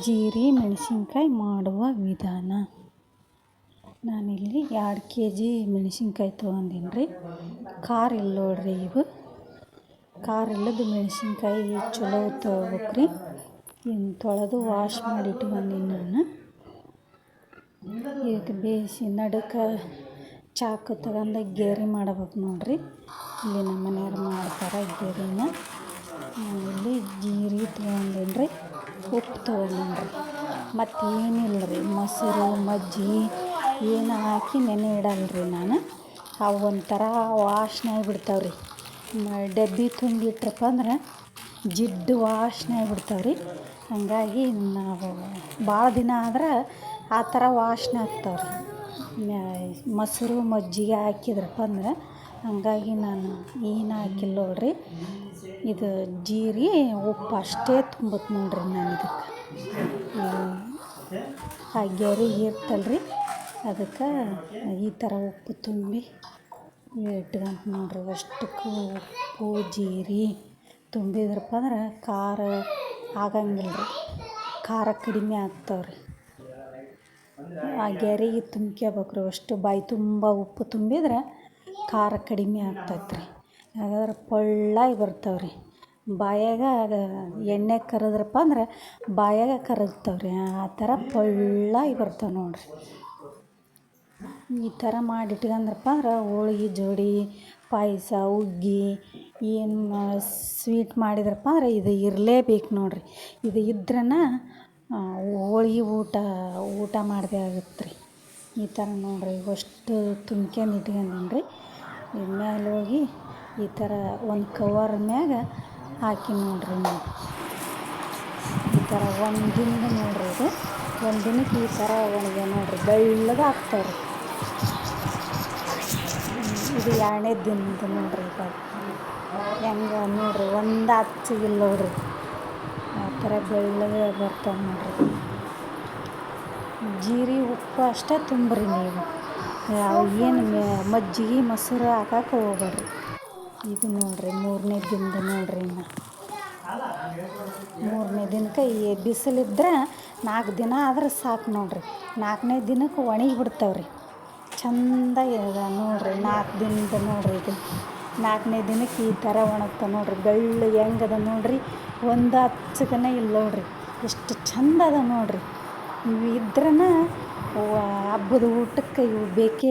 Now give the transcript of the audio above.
ಜೀರಿಗೆ ಮೆಣಸಿನ್ಕಾಯಿ ಮಾಡುವ ವಿಧಾನ. ನಾನಿಲ್ಲಿ 2 kg ಮೆಣಸಿನ್ಕಾಯಿ ತೊಗೊಂಡೀನಿ ರೀ. ಖಾರ ಇಲ್ಲ ನೋಡ್ರಿ ಇವು. ಖಾರ ಇಲ್ಲದ ಮೆಣಸಿನ್ಕಾಯಿ ಚಲೋ ತೊಗೋಬೇಕು ರೀ. ಇನ್ನು ತೊಳೆದು ವಾಶ್ ಮಾಡಿ ಇಟ್ಕೊಂಡೀನಿ ನಾನು. ಇದಕ್ಕೆ ಬೇಯಿಸಿ ನಡುಕ ಚಾಕು ತಗೊಂಡು ಗೇರಿ ಮಾಡಬೇಕು ನೋಡ್ರಿ. ಇಲ್ಲಿ ನಮ್ಮ ಮನೆಯವ್ರು ಮಾಡ್ತಾರೆ ಗೇರಿನ. ನಾನಿಲ್ಲಿ ಜೀರಿಗೆ ತೊಗೊಂಡೀನಿ ರೀ. ಉಪ್ಪು ತೊಗೊಂಡೀನಿ ರೀ. ಮತ್ತು ಏನಿಲ್ಲ ರೀ, ಮೊಸರು ಮಜ್ಜಿಗೆ ಏನು ಹಾಕಿ ನೆನೆ ಇಡಲ್ಲ ರೀ ನಾನು. ಅವು ಒಂಥರ ವಾಸನೆ ಆಗಿಬಿಡ್ತಾವೆ ರೀ. ಡಬ್ಬಿ ತುಂಬಿಟ್ರಪ್ಪ ಅಂದ್ರೆ ಜಿಡ್ಡು ವಾಸನೆ ಆಗಿಬಿಡ್ತಾವೆ ರೀ. ಹಾಗಾಗಿ ನಾವು ಭಾಳ ದಿನ ಆದ್ರೆ ಆ ಥರ ವಾಸನೆ ಆಗ್ತಾವೆ ರೀ ಮೊಸರು ಮಜ್ಜಿಗೆ ಹಾಕಿದ್ರಪ್ಪ ಅಂದ್ರೆ. ಹಾಗಾಗಿ ನಾನು ಏನು ಹಾಕಿಲ್ಲ ನೋಡ್ರಿ. ಇದು ಜೀರಿಗೆ ಉಪ್ಪು ಅಷ್ಟೇ ತುಂಬುತ್ತೆ ನೋಡ್ರಿ ನಾನು ಇದಕ್ಕೆ. ಆ ಗೆರೆ ಇರ್ತಲ್ರಿ, ಅದಕ್ಕೆ ಈ ಥರ ಉಪ್ಪು ತುಂಬಿ ಇಟ್ಕೊಂತ ನೋಡ್ರಿ. ಅಷ್ಟಕ್ಕೂ ಉಪ್ಪು ಜೀರಿಗೆ ತುಂಬಿದ್ರಪ್ಪ ಅಂದ್ರೆ ಖಾರ ಆಗಂಗಿಲ್ಲ ರೀ. ಖಾರ ಕಡಿಮೆ ಆಗ್ತಾವೆ ರೀ. ಆ ಗೆರೆಗೆ ತುಂಬ್ಕೋಬೇಕು ರೀ. ಅಷ್ಟು ಬಾಯಿ ತುಂಬ ಉಪ್ಪು ತುಂಬಿದ್ರೆ ಖಾರ ಕಡಿಮೆ ಆಗ್ತೈತೆ ರೀ. ಹಾಗಾದ್ರೆ ಪೊಳ್ಳಾಗಿ ಬರ್ತಾವೆ ರೀ. ಬಾಯಾಗ ಎಣ್ಣೆ ಕರೆದ್ರಪ್ಪ ಅಂದ್ರೆ ಬಾಯಾಗ ಕರಗ್ತಾವೆ ರೀ. ಆ ಥರ ಪೊಳ್ಳಾಗಿ ಬರ್ತಾವೆ ನೋಡಿರಿ. ಈ ಥರ ಮಾಡಿ ಇಟ್ಕೊಂಡ್ರಪ್ಪ ಅಂದ್ರೆ ಹೋಳ್ಗೆ ಜೋಡಿ ಪಾಯಸ ಹುಗ್ಗಿ ಏನು ಸ್ವೀಟ್ ಮಾಡಿದ್ರಪ್ಪ ಅಂದ್ರೆ ಇದು ಇರಲೇಬೇಕು ನೋಡಿರಿ. ಇದು ಇದ್ರೇ ಹೋಳ್ಗೆ ಊಟ ಮಾಡಿದೆ ಆಗುತ್ತೆ ರೀ. ಈ ಥರ ನೋಡಿರಿ ಅಷ್ಟು ತುಂಬ್ಕೊಂಡು ಇಟ್ಕೊಂಡೀನಿ ರೀ. ಇನ್ಮೇಲೆ ಹೋಗಿ ಈ ಥರ ಒಂದು ಕವರ್ ಮ್ಯಾಗ ಹಾಕಿ ನೋಡಿರಿ ನಾನು. ಈ ಥರ ಒಂದು ದಿನದ ನೋಡಿರಿ ಇದು. ಒಂದು ದಿನಕ್ಕೆ ಈ ಥರ ಒಣಗ್ಯ ನೋಡಿರಿ, ಬೆಳ್ಳಗೆ ಆಗ್ತಾವೆ ರೀ. ಇದು 2ನೇ ದಿನದ ನೋಡಿರಿ. ಇದು ಹೆಂಗೆ ನೋಡಿರಿ, ಒಂದು ಹಚ್ಚಗಿಲ್ಲ ನೋಡಿರಿ. ಆ ಥರ ಬೆಳ್ಳಗೆ ಬರ್ತಾವೆ ನೋಡಿರಿ. ಜೀರಿಗೆ ಉಪ್ಪು ಅಷ್ಟೇ ತುಂಬ್ರಿ ನೀವು. ಏನು ಮಜ್ಜಿಗೆ ಮೊಸರು ಹಾಕಕ್ಕೆ ಹೋಗ್ಬೇಡ್ರಿ. ಇದು ನೋಡಿರಿ 3ನೇ ದಿನದ ನೋಡಿರಿ. ಇನ್ನು 3ನೇ ದಿನಕ್ಕೆ ಈ ಬಿಸಿಲಿದ್ರೆ 4 ದಿನ ಆದ್ರೆ ಸಾಕು ನೋಡಿರಿ. 4ನೇ ದಿನಕ್ಕೆ ಒಣಗಿ ಬಿಡ್ತಾವೆ ರೀ. ಚೆಂದ ಇದೆ ನೋಡಿರಿ. 4 ದಿನದ ನೋಡಿರಿ ಇದು. 4ನೇ ದಿನಕ್ಕೆ ಈ ಥರ ಒಣಗ್ತಾವೆ ನೋಡಿರಿ. ಬೆಳ್ಳಗೆ ಹೆಂಗದ ನೋಡಿರಿ. ಒಂದು ಹಚ್ಚಗನೇ ಇಲ್ಲ ನೋಡಿರಿ. ಎಷ್ಟು ಚೆಂದ ಅದ ನೋಡಿರಿ. ಇವು ಇದ್ರೇ ಹಬ್ಬದ ಊಟಕ್ಕೆ ಇವು ಬೇಕೇ